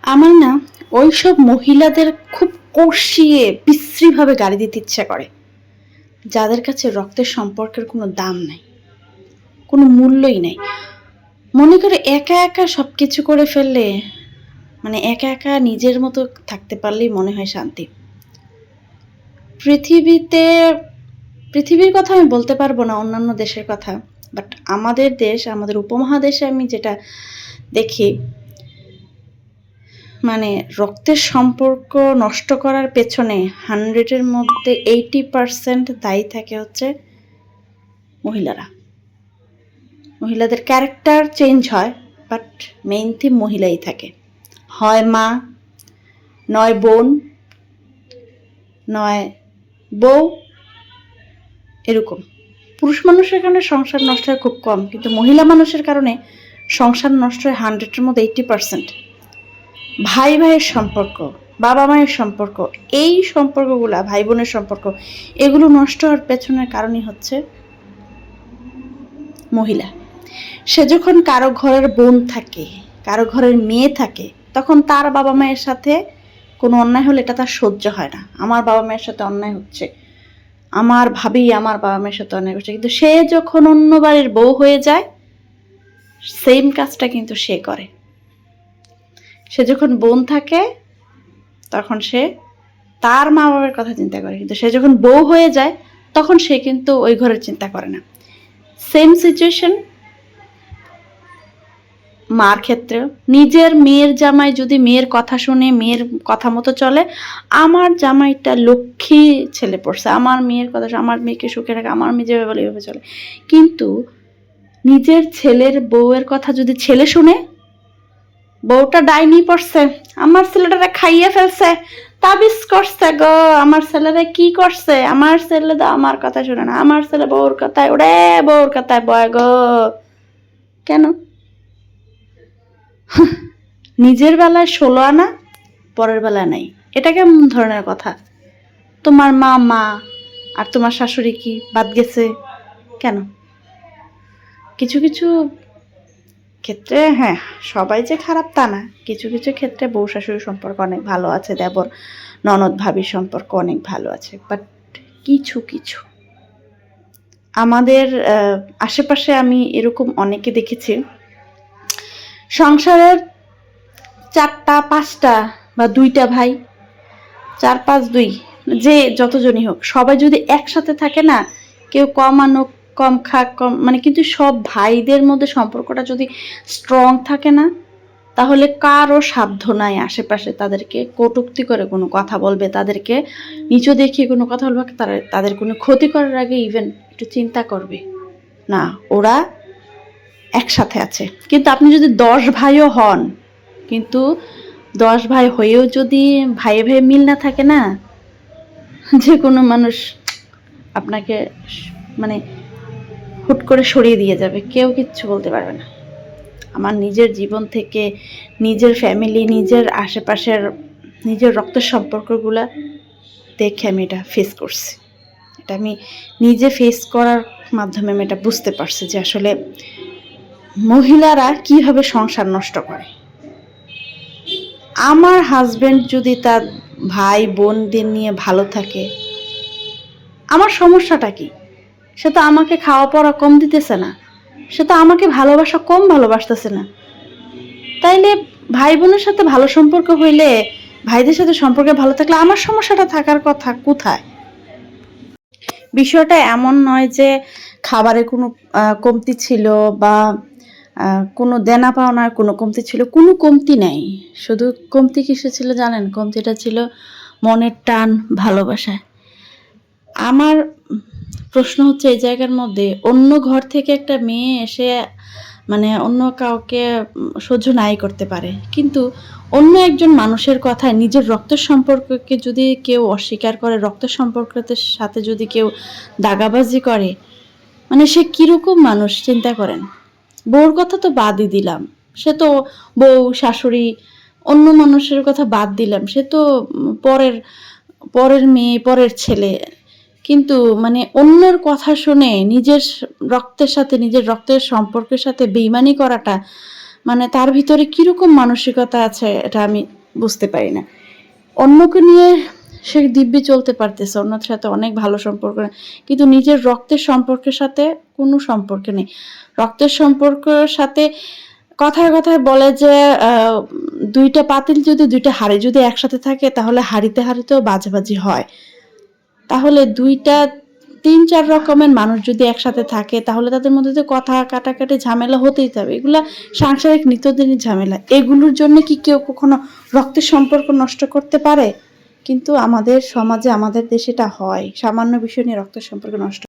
আমার না ওইসব মহিলাদের খুব কষিয়ে বিশ্রীভাবে গালি দিতে ইচ্ছা করে, যাদের কাছে রক্তের সম্পর্কের কোনো দাম নাই, কোনো মূল্যই নাই। মনে করে একা একা সবকিছু করে ফেললে, মানে একা একা নিজের মতো থাকতে পারলেই মনে হয় শান্তি। পৃথিবীতে, পৃথিবীর কথা আমি বলতে পারবো না, অন্যান্য দেশের কথা, বাট আমাদের দেশ, আমাদের উপমহাদেশে আমি যেটা দেখি, মানে রক্তের সম্পর্ক নষ্ট করার পেছনে 100-এর মধ্যে 80% দায়ী থাকে হচ্ছে মহিলারা। মহিলাদের ক্যারেক্টার চেঞ্জ হয়, বাট মেইন থিম মহিলাই থাকে। হয় মা, নয় বোন, নয় বউ, এরকম। পুরুষ মানুষের কারণে সংসার নষ্ট হয় খুব কম, কিন্তু মহিলা মানুষের কারণে সংসার নষ্ট হয় 100-এর মধ্যে 80%। ভাই ভাইয়ের সম্পর্ক, বাবা মায়ের সম্পর্ক, এই সম্পর্কগুলা, ভাই বোনের সম্পর্ক, এগুলো নষ্ট হওয়ার পেছনের কারণই হচ্ছে মহিলা। সে যখন কারো ঘরের বোন থাকে, কারো ঘরের মেয়ে থাকে, তখন তার বাবা মায়ের সাথে কোনো অন্যায় হলে এটা তার সহ্য হয় না। আমার বাবা মায়ের সাথে অন্যায় হচ্ছে, আমার ভাবি আমার বাবা মায়ের সাথে অন্যায় করছে, কিন্তু সে যখন অন্য বাড়ির বউ হয়ে যায়, সেম কাজটা কিন্তু সে করে। সে যখন বোন থাকে তখন সে তার মা বাবার কথা চিন্তা করে, কিন্তু সে যখন বউ হয়ে যায় তখন সে কিন্তু ওই ঘরের চিন্তা করে না। সেম সিচুয়েশন মার ক্ষেত্রেও। নিজের মেয়ের জামাই যদি মেয়ের কথা শুনে, মেয়ের কথা মতো চলে, আমার জামাইটা লক্ষ্মী ছেলে পড়ছে, আমার মেয়ের কথা, আমার মেয়েকে সুখে রাখে, আমার মেয়ে যেভাবে বলে এভাবে চলে। কিন্তু নিজের ছেলের বউয়ের কথা যদি ছেলে শুনে, বউটা ডাইনি পড়ছে, আমার ছেলেটারে খাইয়ে ফেলছে, তাবিজ করছে গো, আমার ছেলেরা কি করছে, আমার ছেলে তো আমার কথা শুনে না, আমার ছেলে বউর কথায় ওরে, বউর কথায় বয় গো। কেন? নিজের বেলায় 16 আনা, পরের বেলায় নাই। এটা কেমন ধরনের কথা? তোমার মা মা আর তোমার শাশুড়ি কি বাদ গেছে কেন? কিছু কিছু ক্ষেত্রে, হ্যাঁ, সবাই যে খারাপ তা না, কিছু কিছু ক্ষেত্রে বউ শাশুড়ির সম্পর্ক অনেক ভালো আছে, দেবর ননদ ভাবির সম্পর্ক অনেক ভালো আছে, বাট কিছু কিছু আমাদের আশেপাশে আমি এরকম অনেকে দেখেছি, সংসারের 4টা 5টা বা 2টা ভাই, 4 5 2, যে যতজনই হোক, সবাই যদি একসাথে থাকে না, কেউ কম আনুক, কম খাক, কম, মানে কিন্তু সব ভাইদের মধ্যে সম্পর্কটা যদি স্ট্রং থাকে না, তাহলে কারও সাধ্য নাই আশেপাশে তাদেরকে কটূক্তি করে কোনো কথা বলবে, তাদেরকে নিচু দেখিয়ে কোনো কথা বলবে, তাদের কোনো ক্ষতি করার আগে ইভেন একটু চিন্তা করবে না, ওরা একসাথে আছে। কিন্তু আপনি যদি 10 ভাইও হন, কিন্তু 10 ভাই হয়েও যদি ভাইয়ে ভাইয়ে মিল না থাকে না, যে কোনো মানুষ আপনাকে মানে হুট করে সরিয়ে দিয়ে যাবে, কেউ কিচ্ছু বলতে পারবে না। আমার নিজের জীবন থেকে, নিজের ফ্যামিলি, নিজের আশেপাশের, নিজের রক্তের সম্পর্কগুলো দেখে আমি এটা ফেস করছি। এটা আমি নিজে ফেস করার মাধ্যমে আমি এটা বুঝতে পারছি যে আসলে মহিলারা কিভাবে সংসার নষ্ট করে। আমার হাজবেন্ড যদি তার ভাই বোনদের নিয়ে ভালো থাকে, আমার সমস্যাটা কি? সে তো আমাকে খাওয়া পড়া কম দিতেছে না, সে তো আমাকে ভালোবাসা কম ভালোবাসতেছে না। তাইলে ভাই বোনের সাথে ভালো সম্পর্ক হইলে, ভাইদের সাথে সম্পর্কে ভালো থাকলে আমার সমস্যাটা থাকার কথা কোথায়? বিষয়টা এমন নয় যে খাবারে কোনো কমতি ছিল, বা কোনো দেনা পাওনার কোনো কমতি ছিল, কোনো কমতি নেই। শুধু কমতি কিসে ছিল জানেন? কমতিটা ছিল মনের টান, ভালোবাসায়। আমার প্রশ্ন হচ্ছে এই জায়গার মধ্যে, অন্য ঘর থেকে একটা মেয়ে এসে মানে অন্য কাউকে সহ্য নাই করতে পারে, কিন্তু অন্য একজন মানুষের কথায় নিজের রক্তের সম্পর্ককে যদি কেউ অস্বীকার করে, রক্তের সম্পর্কের সাথে যদি কেউ দাগাবাজি করে, মানে সে কিরকম মানুষ চিন্তা করেন। বউর কথা তো বাদই দিলাম, সে তো বউ শাশুড়ি, অন্য মানুষের কথা বাদ দিলাম, সে তো পরের পরের মেয়ে, পরের ছেলে। কিন্তু মানে অন্যের কথা শুনে নিজের রক্তের সাথে, নিজের রক্তের সম্পর্কের সাথে বেইমানি করাটা মানে তার ভিতরে কিরকম মানসিকতা আছে এটা আমি বুঝতে পারি না। অন্যকে নিয়ে সে দিব্যি চলতে পারতেছে, অন্যের সাথে অনেক ভালো সম্পর্ক, কিন্তু নিজের রক্তের সম্পর্কের সাথে কোনো সম্পর্ক নেই। রক্তের সম্পর্কের সাথে কথায় কথায় বলে যে দুইটা পাতিল যদি, দুইটা হাঁড়ি যদি একসাথে থাকে তাহলে হাঁড়িতে হাঁড়িতেও বাজাবাজি হয়। তাহলে দুইটা ৩-৪ রকমের মানুষ যদি একসাথে থাকে তাহলে তাদের মধ্যে তো কথা কাটাকাটি ঝামেলা হতেই থাকবে। এগুলা সাংসারিক নিত্যদিনের ঝামেলা। এগুলোর জন্য কি কেউ কখনো রক্তের সম্পর্ক নষ্ট করতে পারে? কিন্তু আমাদের সমাজে, আমাদের দেশে এটা হয়। সামান্য বিষয় নিয়ে রক্তের সম্পর্ক নষ্ট